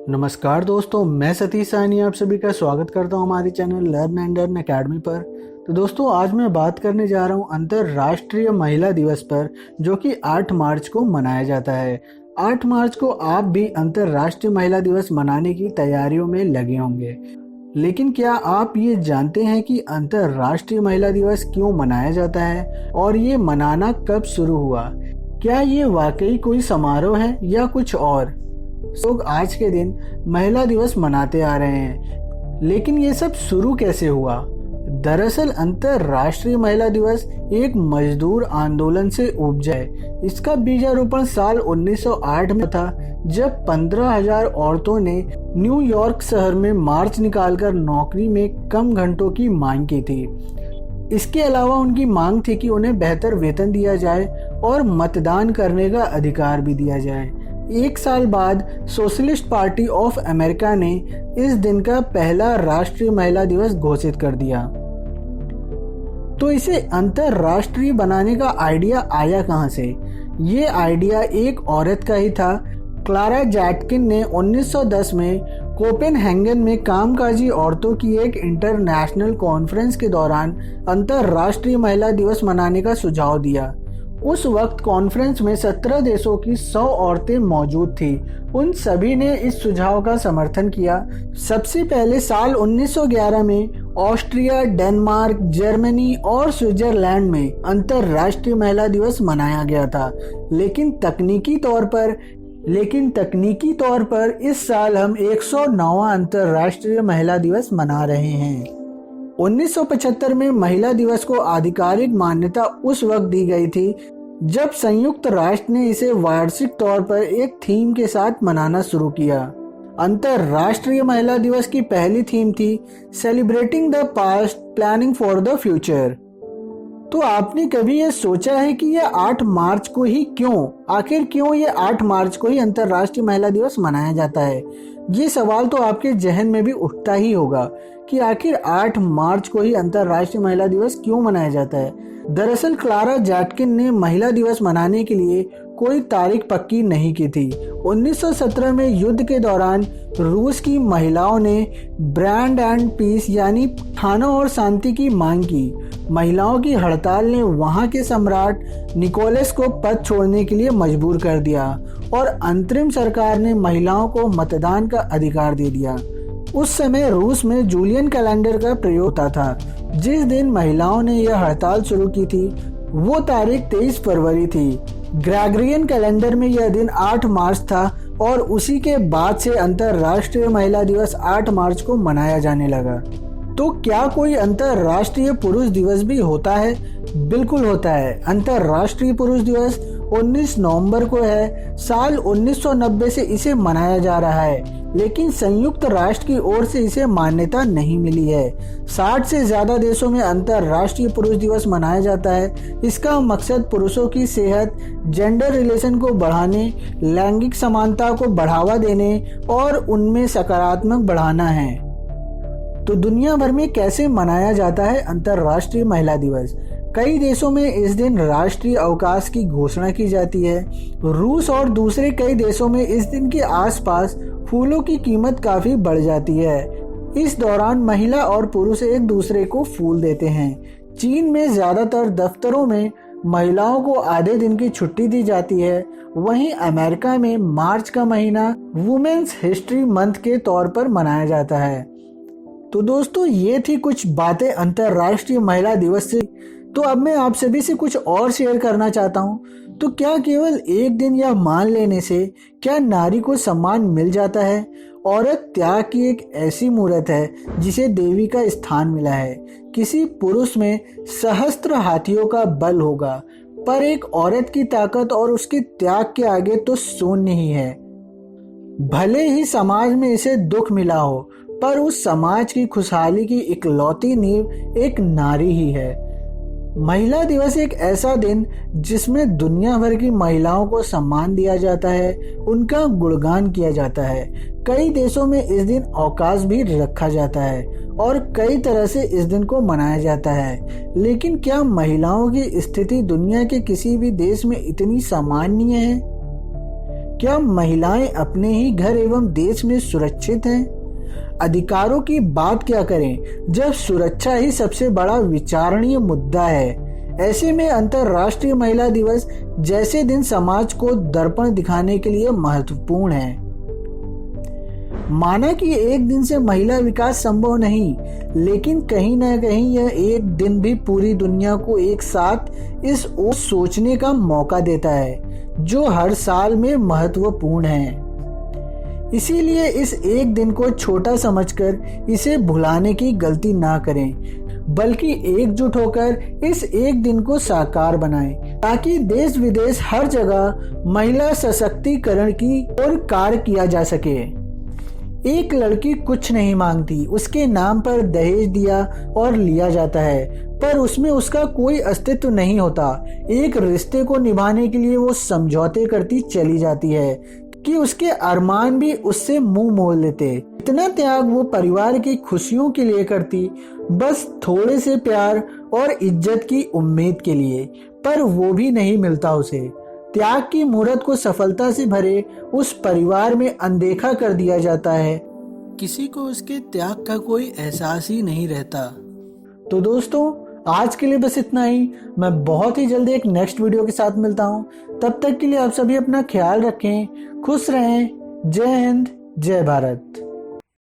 नमस्कार दोस्तों, मैं सतीश साहनी आप सभी का स्वागत करता हूं हमारे channel learn and earn academy पर। तो दोस्तों, आज मैं बात करने जा रहा हूं अंतर्राष्ट्रीय महिला दिवस पर, जो कि 8 मार्च को मनाया जाता है। 8 मार्च को आप भी अंतर्राष्ट्रीय महिला दिवस मनाने की तैयारियों में लगे होंगे, लेकिन क्या आप ये जानते हैं कि अंतर्राष्ट्रीय महिला दिवस क्यों मनाया जाता है और ये मनाना कब शुरू हुआ? क्या ये वाकई कोई समारोह है या कुछ और? लोग आज के दिन महिला दिवस मनाते आ रहे हैं, लेकिन ये सब शुरू कैसे हुआ? दरअसल अंतर्राष्ट्रीय महिला दिवस एक मजदूर आंदोलन से उपजा है। इसका बीजारोपण साल 1908 में था, जब 15,000 औरतों ने न्यूयॉर्क शहर में मार्च निकालकर नौकरी में कम घंटों की मांग की थी। इसके अलावा उनकी मांग थी कि उन्हें बेहतर वेतन दिया जाए और मतदान करने का अधिकार भी दिया जाए। एक साल बाद सोशलिस्ट पार्टी ऑफ अमेरिका ने इस दिन का पहला राष्ट्रीय महिला दिवस घोषित कर दिया। तो इसे अंतरराष्ट्रीय बनाने का आइडिया आया कहां से? ये आइडिया एक औरत का ही था। क्लारा जैटकिन ने 1910 में कोपेनहेगन में कामकाजी औरतों की एक इंटरनेशनल कॉन्फ्रेंस के दौरान अंतरराष्ट्रीय महिला दिवस मनाने का सुझाव दिया। उस वक्त कॉन्फ्रेंस में 17 देशों की 100 औरतें मौजूद थी। उन सभी ने इस सुझाव का समर्थन किया। सबसे पहले साल 1911 में ऑस्ट्रिया, डेनमार्क, जर्मनी और स्विट्जरलैंड में अंतरराष्ट्रीय महिला दिवस मनाया गया था। लेकिन तकनीकी तौर पर इस साल हम 109वां अंतरराष्ट्रीय महिला दिवस मना रहे हैं। 1975 में महिला दिवस को आधिकारिक मान्यता उस वक्त दी गई थी जब संयुक्त राष्ट्र ने इसे वार्षिक तौर पर एक थीम के साथ मनाना शुरू किया। अंतरराष्ट्रीय महिला दिवस की पहली थीम थी celebrating the past, planning for the future. तो आपने कभी ये सोचा है कि यह 8 मार्च को ही आखिर क्यों ये 8 मार्च को ही अंतरराष्ट्रीय महिला दिवस मनाया जाता है? ये सवाल तो आपके जहन में भी उठता ही होगा कि आखिर 8 मार्च को ही अंतरराष्ट्रीय महिला दिवस क्यों मनाया जाता है। दरअसल क्लारा जैटकिन ने महिला दिवस मनाने के लिए कोई तारीख पक्की नहीं की थी। 1917 में युद्ध के दौरान रूस की महिलाओं ने ब्रांड एंड पीस यानी खाना और शांति की मांग की। महिलाओं की हड़ताल ने वहां के सम्राट निकोलस को पद छोड़ने के लिए मजबूर कर दिया और अंतरिम सरकार ने महिलाओं को मतदान का अधिकार दे दिया। उस समय रूस में जूलियन कैलेंडर का प्रयोग होता था। जिस दिन महिलाओं ने यह हड़ताल शुरू की थी वो तारीख 23 फरवरी थी। ग्रेगोरियन कैलेंडर में यह दिन 8 मार्च था और उसी के बाद से अंतरराष्ट्रीय महिला दिवस 8 मार्च को मनाया जाने लगा। तो क्या कोई अंतरराष्ट्रीय पुरुष दिवस भी होता है? बिल्कुल होता है। अंतरराष्ट्रीय पुरुष दिवस 19 नवंबर को है। साल 1990 से इसे मनाया जा रहा है, लेकिन संयुक्त राष्ट्र की ओर से इसे मान्यता नहीं मिली है। 60 से ज्यादा देशों में अंतरराष्ट्रीय पुरुष दिवस मनाया जाता है। इसका मकसद पुरुषों की सेहत, जेंडर रिलेशन को बढ़ाने, लैंगिक समानता को बढ़ावा देने और उनमें सकारात्मक बढ़ाना है। तो दुनिया भर में कैसे मनाया जाता है अंतरराष्ट्रीय महिला दिवस? कई देशों में इस दिन राष्ट्रीय अवकाश की घोषणा की जाती है। रूस और दूसरे कई देशों में इस दिन के आसपास फूलों की कीमत काफी बढ़ जाती है। इस दौरान महिला और पुरुष एक दूसरे को फूल देते हैं। चीन में ज्यादातर दफ्तरों में महिलाओं को आधे दिन की छुट्टी दी जाती है। वहीं अमेरिका में मार्च का महीना वुमेन्स हिस्ट्री मंथ के तौर पर मनाया जाता है। तो दोस्तों, ये थी कुछ बातें अंतरराष्ट्रीय महिला दिवस से। तो अब मैं आप सभी से कुछ और शेयर करना चाहता हूँ। तो क्या केवल एक दिन या मान लेने से क्या नारी को सम्मान मिल जाता है? औरत त्याग की एक ऐसी मूर्त है जिसे देवी का स्थान मिला है। किसी पुरुष में सहस्त्र हाथियों का बल होगा, पर एक औरत की ताकत और उसके त्याग के आगे तो शून्य ही है। भले ही समाज में इसे दुख मिला हो, पर उस समाज की खुशहाली की इकलौती नींव एक नारी ही है। महिला दिवस एक ऐसा दिन जिसमें दुनिया भर की महिलाओं को सम्मान दिया जाता है, उनका गुणगान किया जाता है। कई देशों में इस दिन अवकाश भी रखा जाता है और कई तरह से इस दिन को मनाया जाता है। लेकिन क्या महिलाओं की स्थिति दुनिया के किसी भी देश में इतनी सामान्य है? क्या महिलाएं अपने ही घर एवं देश में सुरक्षित हैं? अधिकारों की बात क्या करें जब सुरक्षा ही सबसे बड़ा विचारणीय मुद्दा है। ऐसे में अंतर्राष्ट्रीय महिला दिवस जैसे दिन समाज को दर्पण दिखाने के लिए महत्वपूर्ण है। माना कि एक दिन से महिला विकास संभव नहीं, लेकिन कहीं ना कहीं यह एक दिन भी पूरी दुनिया को एक साथ इस ओर सोचने का मौका देता है जो हर साल में महत्वपूर्ण है। इसीलिए इस एक दिन को छोटा समझकर इसे भुलाने की गलती ना करें, बल्कि एकजुट होकर इस एक दिन को साकार बनाएं, ताकि देश विदेश हर जगह महिला सशक्तिकरण की ओर कार्य किया जा सके। एक लड़की कुछ नहीं मांगती, उसके नाम पर दहेज दिया और लिया जाता है, पर उसमें उसका कोई अस्तित्व नहीं होता। एक रिश्ते को निभाने के लिए वो समझौते करती चली जाती है कि उसके अरमान भी उससे मुंह मोड़ लेते। इतना त्याग वो परिवार की खुशियों के लिए करती, बस थोड़े से प्यार और इज्जत की उम्मीद के लिए, पर वो भी नहीं मिलता उसे। त्याग की मूर्त को सफलता से भरे उस परिवार में अनदेखा कर दिया जाता है। किसी को उसके त्याग का कोई एहसास ही नहीं रहता। तो दोस्तों, आज के लिए बस इतना ही। मैं बहुत ही जल्दी एक नेक्स्ट वीडियो के साथ मिलता हूँ। तब तक के लिए आप सभी अपना ख्याल रखें, खुश रहें। जय हिंद, जय भारत।